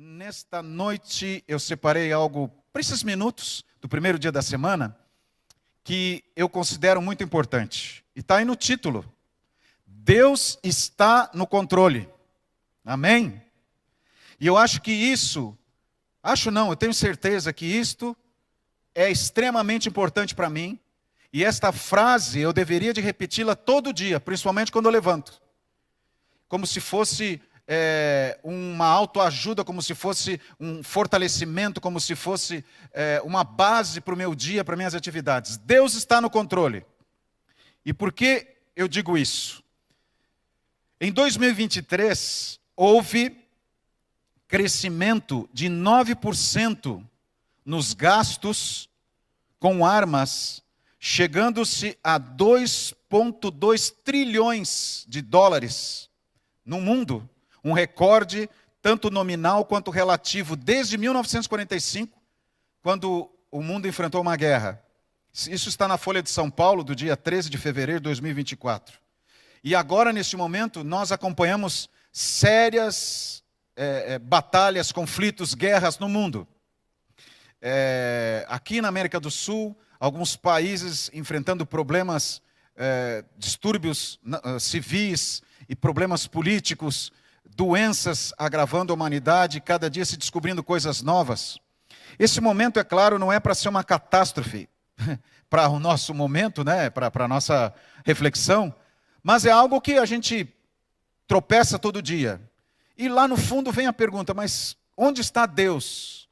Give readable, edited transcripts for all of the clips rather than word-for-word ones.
Nesta noite eu separei algo para esses minutos do primeiro dia da semana que eu considero muito importante. E está aí no título. Deus está no controle. Amém? E eu acho que eu tenho certeza que isto é extremamente importante para mim. E esta frase eu deveria de repeti-la todo dia, principalmente quando eu levanto. Como se fosse uma autoajuda, como se fosse um fortalecimento, como se fosse uma base para o meu dia, para minhas atividades. Deus está no controle. E por que eu digo isso? Em 2023, houve crescimento de 9% nos gastos com armas, chegando-se a 2,2 trilhões de dólares no mundo. Um recorde, tanto nominal quanto relativo, desde 1945, quando o mundo enfrentou uma guerra. Isso está na Folha de São Paulo, do dia 13 de fevereiro de 2024. E agora, neste momento, nós acompanhamos sérias batalhas, conflitos, guerras no mundo. Aqui na América do Sul, alguns países enfrentando problemas, distúrbios civis e problemas políticos, doenças agravando a humanidade, cada dia se descobrindo coisas novas. Esse momento, é claro, não é para ser uma catástrofe para o nosso momento, né, para a nossa reflexão, mas é algo que a gente tropeça todo dia. E lá no fundo vem a pergunta, mas onde está Deus?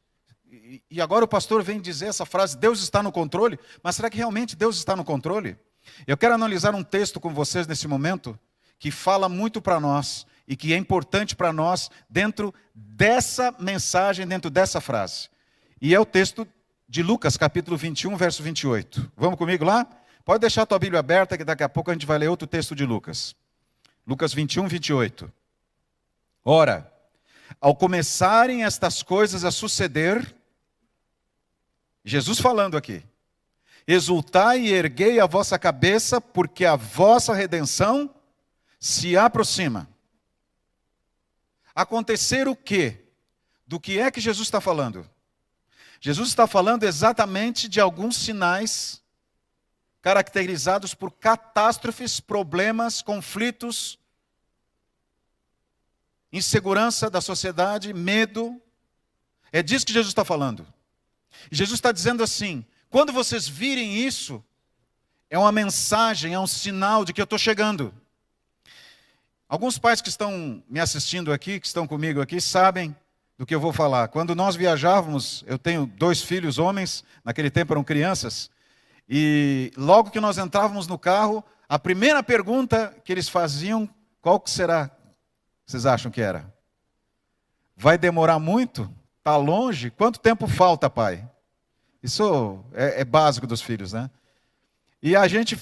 E agora o pastor vem dizer essa frase, Deus está no controle? Mas será que realmente Deus está no controle? Eu quero analisar um texto com vocês nesse momento, que fala muito para nós, e que é importante para nós, dentro dessa mensagem, dentro dessa frase. E é o texto de Lucas, capítulo 21, verso 28. Vamos comigo lá? Pode deixar a tua Bíblia aberta, que daqui a pouco a gente vai ler outro texto de Lucas. Lucas 21, 28. Ora, ao começarem estas coisas a suceder, Jesus falando aqui, exultai e erguei a vossa cabeça, porque a vossa redenção se aproxima. Acontecer o quê? Do que é que Jesus está falando? Jesus está falando exatamente de alguns sinais caracterizados por catástrofes, problemas, conflitos, insegurança da sociedade, medo. É disso que Jesus está falando. E Jesus está dizendo assim, quando vocês virem isso, é uma mensagem, é um sinal de que eu estou chegando. Alguns pais que estão me assistindo aqui, que estão comigo aqui, sabem do que eu vou falar. Quando nós viajávamos, eu tenho 2 filhos homens, naquele tempo eram crianças, e logo que nós entrávamos no carro, a primeira pergunta que eles faziam, qual que será? Vocês acham que era? Vai demorar muito? Está longe? Quanto tempo falta, pai? Isso é básico dos filhos, né? E a gente...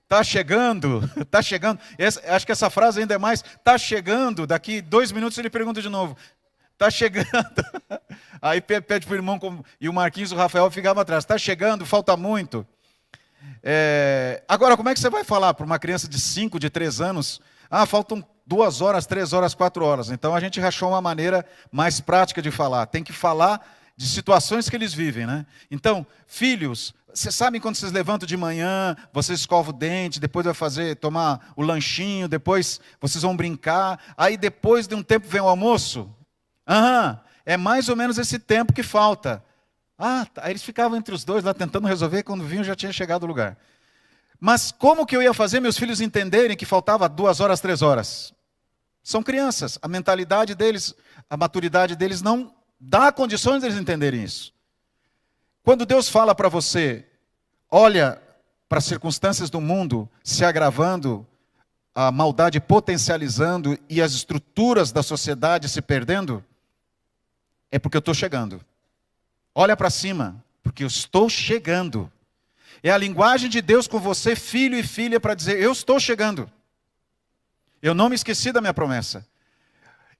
Está chegando, está chegando. Acho que essa frase ainda é mais, está chegando, daqui 2 minutos ele pergunta de novo. Está chegando. Aí pede para o irmão, e o Marquinhos e o Rafael ficavam atrás. Está chegando, falta muito. Agora, como é que você vai falar para uma criança de 5, de 3 anos? Faltam 2 horas, 3 horas, 4 horas. Então a gente achou uma maneira mais prática de falar. Tem que falar de situações que eles vivem, né? Então, filhos... Vocês sabem quando vocês levantam de manhã, vocês escovam o dente, depois vai tomar o lanchinho, depois vocês vão brincar, aí depois de um tempo vem o almoço? É mais ou menos esse tempo que falta. Aí eles ficavam entre os dois lá tentando resolver, quando vinham já tinha chegado o lugar. Mas como que eu ia fazer meus filhos entenderem que faltava 2 horas, 3 horas? São crianças, a mentalidade deles, a maturidade deles não dá condições deles entenderem isso. Quando Deus fala para você, olha para as circunstâncias do mundo se agravando, a maldade potencializando e as estruturas da sociedade se perdendo, é porque eu estou chegando. Olha para cima, porque eu estou chegando. É a linguagem de Deus com você, filho e filha, para dizer, eu estou chegando. Eu não me esqueci da minha promessa.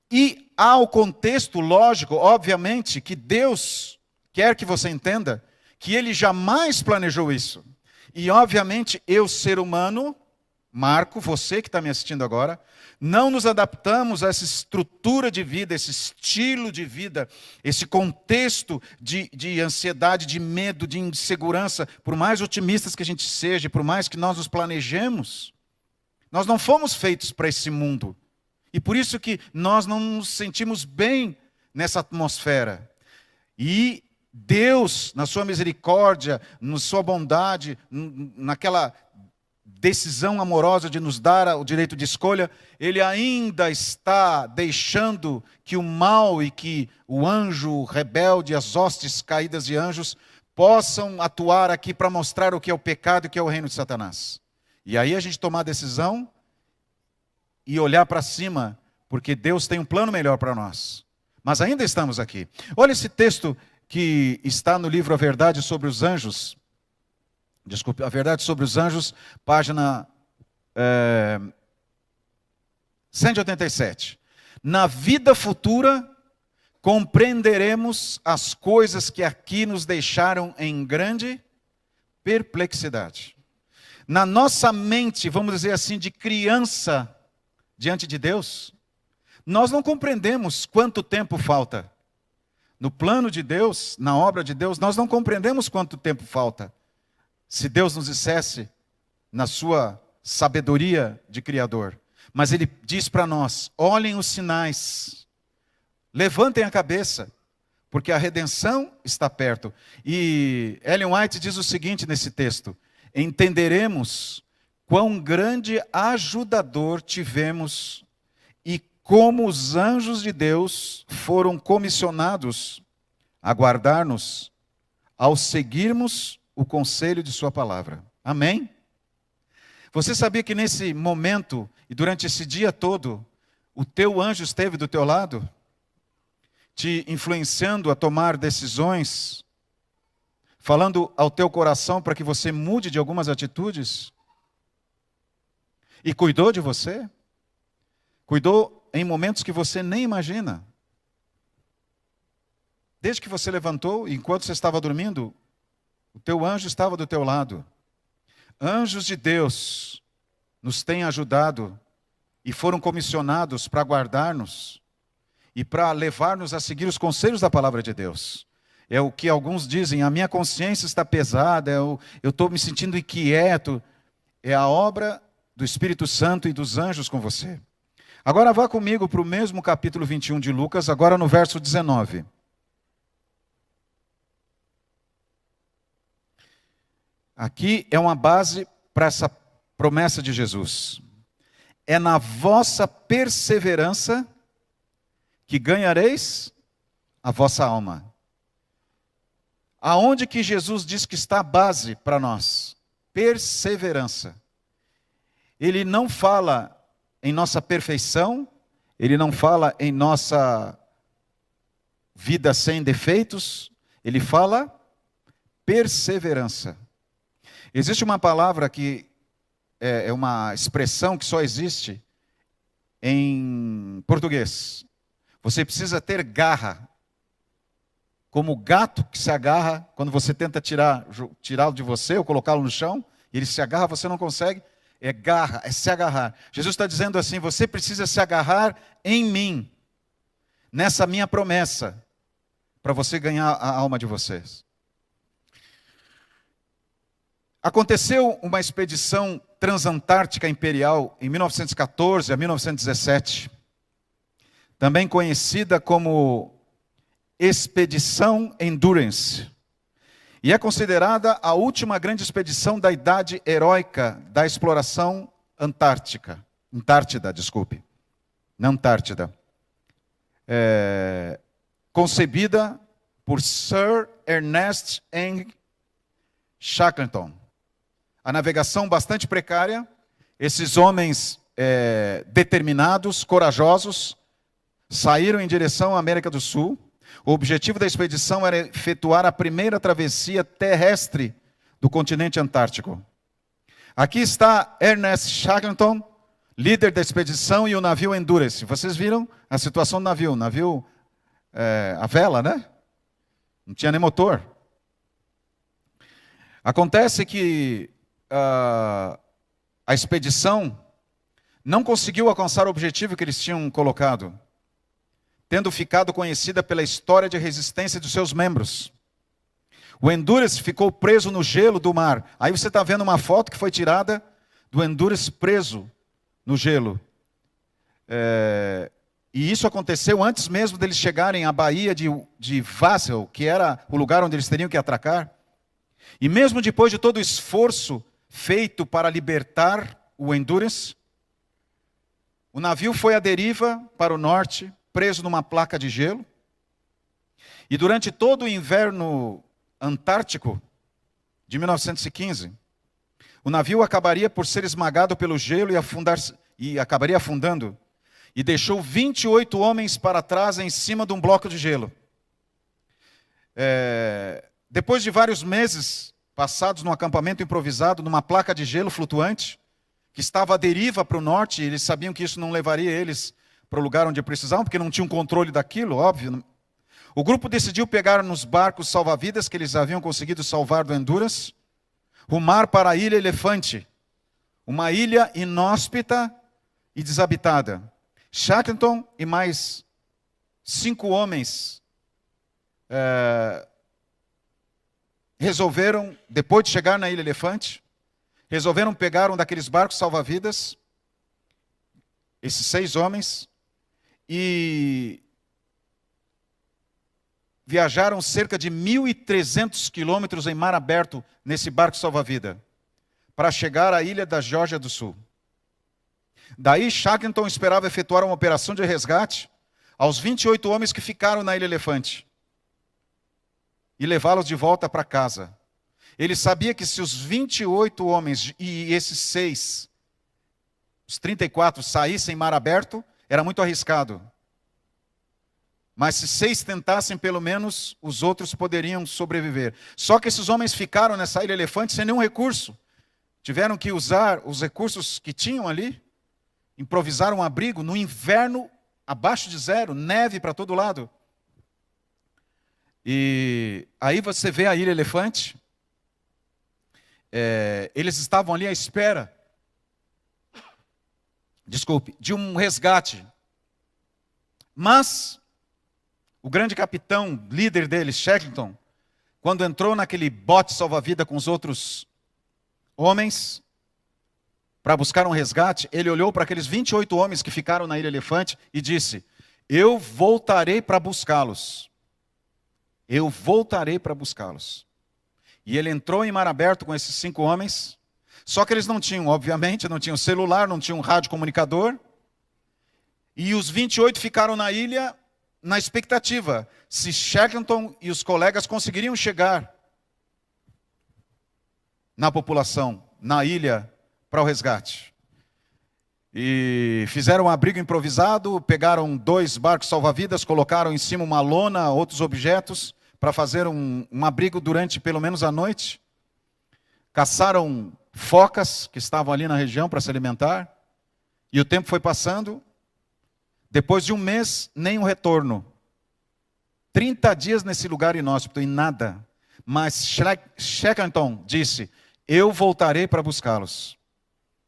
E há o contexto lógico, obviamente, que Deus... quer que você entenda que Ele jamais planejou isso. E, obviamente, eu, ser humano, Marco, você que está me assistindo agora, não nos adaptamos a essa estrutura de vida, esse estilo de vida, esse contexto de ansiedade, de medo, de insegurança, por mais otimistas que a gente seja, por mais que nós nos planejemos, nós não fomos feitos para esse mundo. E por isso que nós não nos sentimos bem nessa atmosfera. E Deus, na sua misericórdia, na sua bondade, naquela decisão amorosa de nos dar o direito de escolha, Ele ainda está deixando que o mal e que o anjo rebelde, as hostes caídas de anjos, possam atuar aqui para mostrar o que é o pecado e o que é o reino de Satanás. E aí a gente tomar a decisão e olhar para cima, porque Deus tem um plano melhor para nós. Mas ainda estamos aqui. Olha esse texto que está no livro A Verdade sobre os Anjos. Desculpe, A Verdade sobre os Anjos, página 187. Na vida futura, compreenderemos as coisas que aqui nos deixaram em grande perplexidade. Na nossa mente, vamos dizer assim, de criança diante de Deus, nós não compreendemos quanto tempo falta. No plano de Deus, na obra de Deus, nós não compreendemos quanto tempo falta. Se Deus nos dissesse, na sua sabedoria de Criador. Mas Ele diz para nós, olhem os sinais, levantem a cabeça, porque a redenção está perto. E Ellen White diz o seguinte nesse texto, entenderemos quão grande ajudador tivemos e como os anjos de Deus foram comissionados a guardar-nos ao seguirmos o conselho de sua palavra. Amém? Você sabia que nesse momento e durante esse dia todo, o teu anjo esteve do teu lado? Te influenciando a tomar decisões? Falando ao teu coração para que você mude de algumas atitudes? E cuidou de você? Cuidou em momentos que você nem imagina. Desde que você levantou, enquanto você estava dormindo, o teu anjo estava do teu lado. Anjos de Deus nos têm ajudado e foram comissionados para guardar-nos e para levar-nos a seguir os conselhos da palavra de Deus. É o que alguns dizem, a minha consciência está pesada, eu estou me sentindo inquieto. É a obra do Espírito Santo e dos anjos com você. Agora vá comigo para o mesmo capítulo 21 de Lucas, agora no verso 19. Aqui é uma base para essa promessa de Jesus. É na vossa perseverança que ganhareis a vossa alma. Aonde que Jesus diz que está a base para nós? Perseverança. Ele não fala em nossa perfeição, ele não fala em nossa vida sem defeitos, ele fala perseverança. Existe uma palavra que é uma expressão que só existe em português. Você precisa ter garra. Como o gato que se agarra, quando você tenta tirá-lo de você ou colocá-lo no chão, e ele se agarra, você não consegue. É garra, é se agarrar. Jesus está dizendo assim, você precisa se agarrar em mim, nessa minha promessa, para você ganhar a alma de vocês. Aconteceu uma expedição transantártica imperial em 1914 a 1917, também conhecida como Expedição Endurance, e é considerada a última grande expedição da idade heróica da exploração Antártida, concebida por Sir Ernest N. Shackleton. A navegação bastante precária, esses homens determinados, corajosos, saíram em direção à América do Sul. O objetivo da expedição era efetuar a primeira travessia terrestre do continente antártico. Aqui está Ernest Shackleton, líder da expedição, e o navio Endurance. Vocês viram a situação do navio? O navio, a vela, né? Não tinha nem motor. Acontece que a expedição não conseguiu alcançar o objetivo que eles tinham colocado, tendo ficado conhecida pela história de resistência dos seus membros. O Endurance ficou preso no gelo do mar. Aí você está vendo uma foto que foi tirada do Endurance preso no gelo. E isso aconteceu antes mesmo deles chegarem à baía de Vassel, que era o lugar onde eles teriam que atracar. E mesmo depois de todo o esforço feito para libertar o Endurance, o navio foi à deriva para o norte, preso numa placa de gelo. E durante todo o inverno antártico de 1915, o navio acabaria por ser esmagado pelo gelo e acabaria afundando, e deixou 28 homens para trás em cima de um bloco de gelo. Depois de vários meses passados num acampamento improvisado, numa placa de gelo flutuante, que estava à deriva para o norte, e eles sabiam que isso não levaria eles para o lugar onde precisavam, porque não tinham controle daquilo, óbvio. O grupo decidiu pegar nos barcos salva-vidas que eles haviam conseguido salvar do Endurance, rumar para a Ilha Elefante, uma ilha inóspita e desabitada. Shackleton e mais 5 homens resolveram, depois de chegar na Ilha Elefante, resolveram pegar um daqueles barcos salva-vidas, esses 6 homens, e viajaram cerca de 1.300 quilômetros em mar aberto nesse barco salva-vida, para chegar à ilha da Geórgia do Sul. Daí Shackleton esperava efetuar uma operação de resgate aos 28 homens que ficaram na Ilha Elefante e levá-los de volta para casa. Ele sabia que se os 28 homens e esses 6, os 34, saíssem em mar aberto, era muito arriscado. Mas se 6 tentassem, pelo menos os outros poderiam sobreviver. Só que esses homens ficaram nessa Ilha Elefante sem nenhum recurso. Tiveram que usar os recursos que tinham ali, improvisar um abrigo no inverno, abaixo de zero, neve para todo lado. E aí você vê a Ilha Elefante. Eles estavam ali à espera, de um resgate. Mas o grande capitão, líder deles, Shackleton, quando entrou naquele bote salva-vida com os outros homens para buscar um resgate, ele olhou para aqueles 28 homens que ficaram na Ilha Elefante e disse: eu voltarei para buscá-los. Eu voltarei para buscá-los. E ele entrou em mar aberto com esses 5 homens, só que eles não tinham, obviamente, não tinham celular, não tinham rádio comunicador, e os 28 ficaram na ilha na expectativa se Shackleton e os colegas conseguiriam chegar na população, na ilha, para o resgate. E fizeram um abrigo improvisado, pegaram 2 barcos salva-vidas, colocaram em cima uma lona, outros objetos, para fazer um abrigo durante pelo menos a noite. Caçaram focas que estavam ali na região para se alimentar. E o tempo foi passando. Depois de 1 mês, nem um retorno. 30 dias nesse lugar inóspito e nada. Mas Shackleton disse: eu voltarei para buscá-los.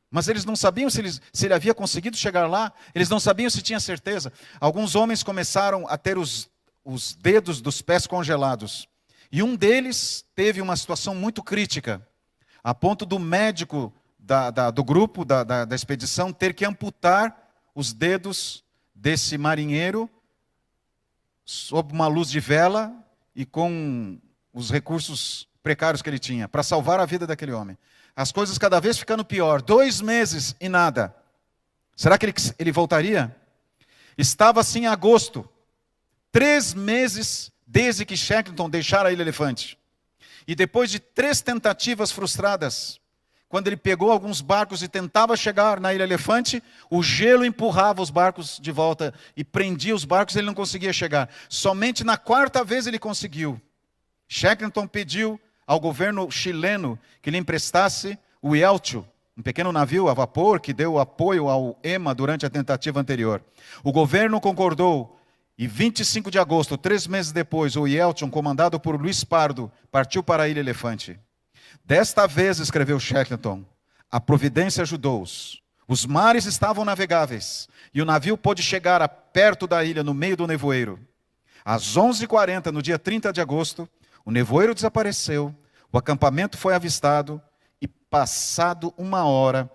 Mas eles não sabiam se ele havia conseguido chegar lá. Eles não sabiam se tinha certeza. Alguns homens começaram a ter os dedos dos pés congelados. E um deles teve uma situação muito crítica, a ponto do médico do grupo, da expedição, ter que amputar os dedos desse marinheiro sob uma luz de vela e com os recursos precários que ele tinha, para salvar a vida daquele homem. As coisas cada vez ficando pior. 2 meses e nada. Será que ele voltaria? Estava assim em agosto. 3 meses desde que Shackleton deixara a Ilha Elefante. E depois de 3 tentativas frustradas, quando ele pegou alguns barcos e tentava chegar na Ilha Elefante, o gelo empurrava os barcos de volta e prendia os barcos e ele não conseguia chegar. Somente na 4ª vez ele conseguiu. Shackleton pediu ao governo chileno que lhe emprestasse o Elcho, um pequeno navio a vapor que deu apoio ao EMA durante a tentativa anterior. O governo concordou e 25 de agosto, 3 meses depois, o Elcho, comandado por Luiz Pardo, partiu para a Ilha Elefante. Desta vez, escreveu Shackleton, a providência ajudou-os. Os mares estavam navegáveis, e o navio pôde chegar a perto da ilha, no meio do nevoeiro. Às 11h40, no dia 30 de agosto, o nevoeiro desapareceu, o acampamento foi avistado, e passado 1 hora,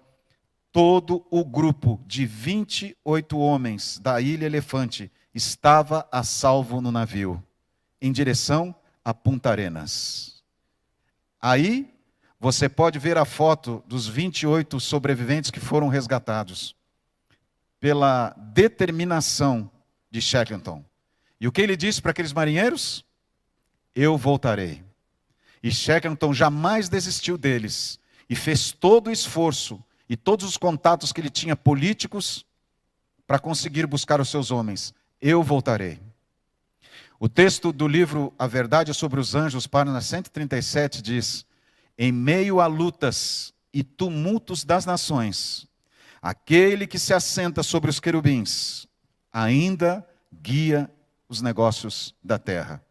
todo o grupo de 28 homens da Ilha Elefante estava a salvo no navio, em direção a Punta Arenas. Aí, você pode ver a foto dos 28 sobreviventes que foram resgatados pela determinação de Shackleton. E o que ele disse para aqueles marinheiros? Eu voltarei. E Shackleton jamais desistiu deles e fez todo o esforço e todos os contatos que ele tinha políticos para conseguir buscar os seus homens. Eu voltarei. O texto do livro A Verdade sobre os Anjos, página 137, diz: em meio a lutas e tumultos das nações, aquele que se assenta sobre os querubins ainda guia os negócios da terra.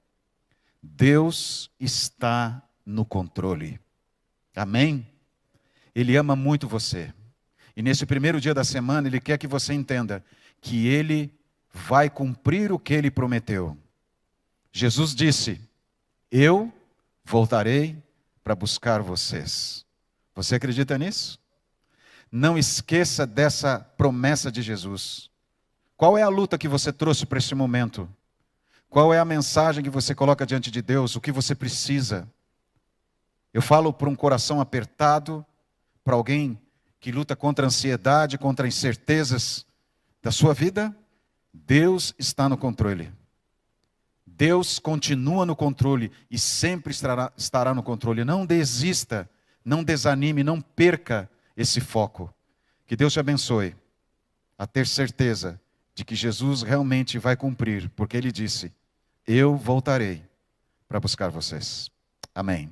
Deus está no controle. Amém? Ele ama muito você. E nesse primeiro dia da semana, Ele quer que você entenda que Ele vai cumprir o que Ele prometeu. Jesus disse: eu voltarei para buscar vocês. Você acredita nisso? Não esqueça dessa promessa de Jesus. Qual é a luta que você trouxe para este momento? Qual é a mensagem que você coloca diante de Deus? O que você precisa? Eu falo para um coração apertado, para alguém que luta contra a ansiedade, contra as incertezas da sua vida. Deus está no controle. Deus continua no controle e sempre estará no controle. Não desista, não desanime, não perca esse foco. Que Deus te abençoe a ter certeza de que Jesus realmente vai cumprir, porque Ele disse: eu voltarei para buscar vocês. Amém.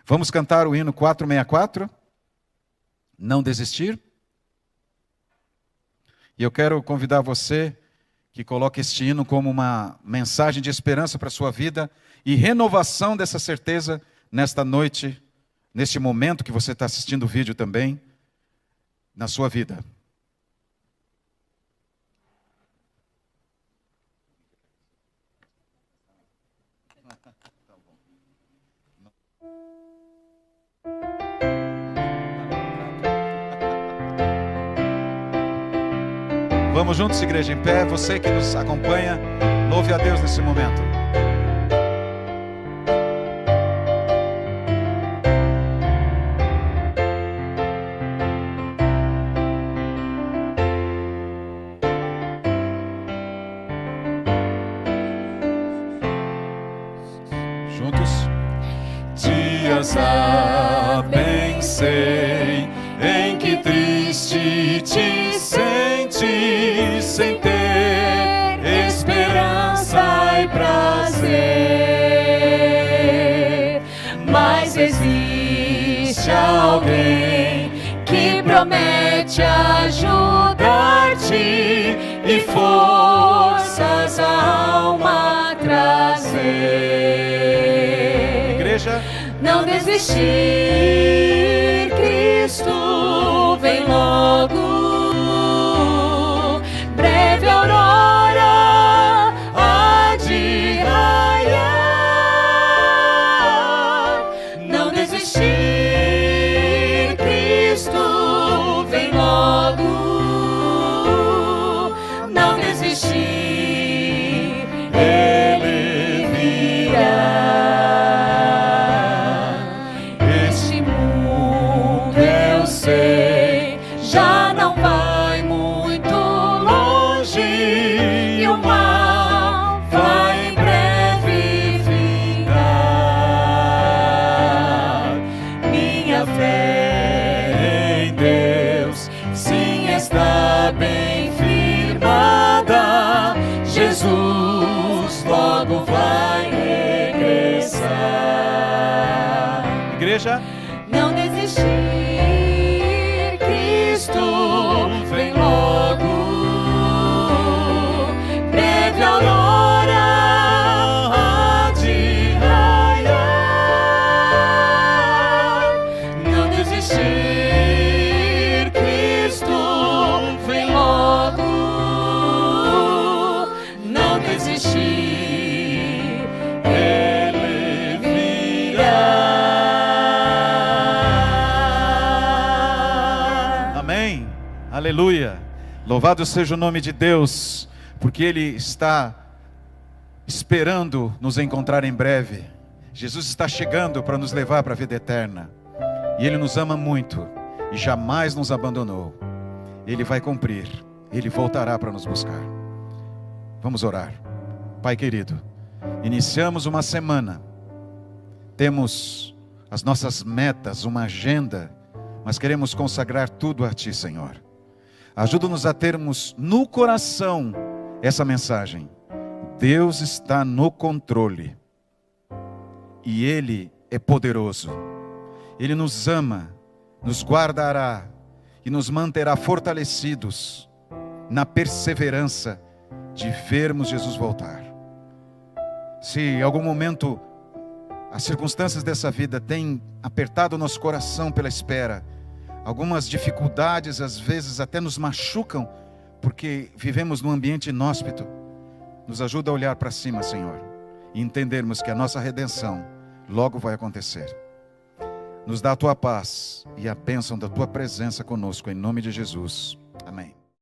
Vamos cantar o hino 464, Não Desistir. E eu quero convidar você que coloque este hino como uma mensagem de esperança para a sua vida e renovação dessa certeza nesta noite, neste momento que você está assistindo o vídeo também, na sua vida. Vamos juntos, igreja, em pé. Você que nos acompanha, louve a Deus nesse momento. Juntos. Dias pensei em que triste te senti, sem ter esperança e prazer. Mas existe alguém que promete ajudar-te e forças à alma trazer. Igreja, não desistir, Cristo vem logo. Breve aurora há de raiar. Não desistir, Cristo vem logo. Não desistir, Ele virá. Este mundo, eu sei, já não vai muito longe, e o mal vai em breve findar. Minha fé em Deus, sim, está bem firmada. Jesus logo vai regressar. Igreja, não desistir, Cristo vem logo. Breve aurora há de raiar. Não desistir, Aleluia. Louvado seja o nome de Deus, porque Ele está esperando nos encontrar em breve. Jesus está chegando para nos levar para a vida eterna. E Ele nos ama muito e jamais nos abandonou. Ele vai cumprir. Ele voltará para nos buscar. Vamos orar. Pai querido, iniciamos uma semana. Temos as nossas metas, uma agenda, mas queremos consagrar tudo a Ti, Senhor. Ajuda-nos a termos no coração essa mensagem. Deus está no controle. E Ele é poderoso. Ele nos ama, nos guardará e nos manterá fortalecidos na perseverança de vermos Jesus voltar. Se em algum momento as circunstâncias dessa vida têm apertado o nosso coração pela espera, algumas dificuldades às vezes até nos machucam, porque vivemos num ambiente inóspito, nos ajuda a olhar para cima, Senhor, e entendermos que a nossa redenção logo vai acontecer. Nos dá a Tua paz e a bênção da Tua presença conosco, em nome de Jesus. Amém.